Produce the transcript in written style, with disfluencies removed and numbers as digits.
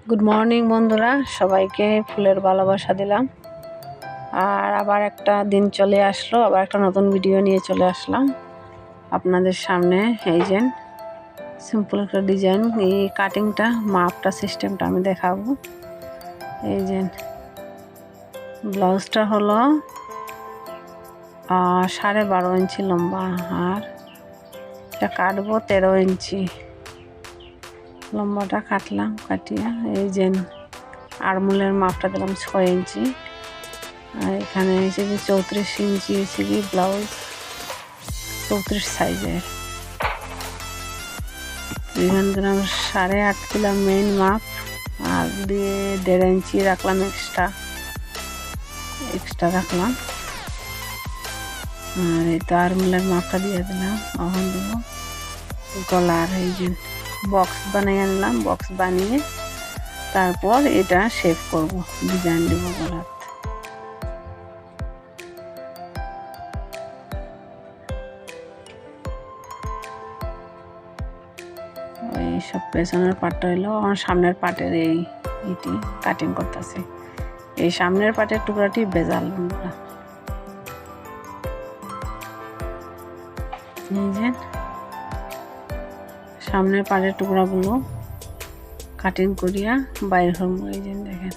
Good morning বন্ধুরা, সবাইকে ফুলের ভালোবাসা দিলাম। আর আবার একটা দিন চলে আসলো, আবার একটা নতুন ভিডিও নিয়ে চলে আসলাম আপনাদের সামনে। এই যে সিম্পল একটা ডিজাইন, এই কাটিংটা, মাপটা, সিস্টেমটা আমি দেখাবো। এই যে ব্লাউজটা হলো 12.5 ইঞ্চি লম্বা, আর এটা কাটবো 13 ইঞ্চি। লম্বাটা কাটলাম, কাটিয়ে এই যে আরমোলের মাপটা দিলাম 6 ইঞ্চি। আর এখানে এসে যে 34 ইঞ্চি এসে কি ব্লাউজ, 34 সাইজের। এখানে দিলাম 8.5 দিলাম মেইন মাপ, আর দিয়ে 1.5 ইঞ্চি রাখলাম এক্সট্রা রাখলাম। আর এই তো আরমোলের মাপটা দিয়ে দিলাম। এখন দেবো গলার, এই যে বক্স বানিয়ে আনলাম, বক্স বানিয়ে তারপর এটা শেপ করব, ডিজাইন দেব গলার। ওই সব পেছনের পার্টটা হইলো আমার সামনের পার্টের, এইটি কাটিং করতেছে। এই সামনের পার্টের টুকরাটি বেজাল বন্ধুরা। এই যে সামনের পার্টের টুকরাগুলো কাটিং করিয়া বাইর হবো। এই যে দেখেন,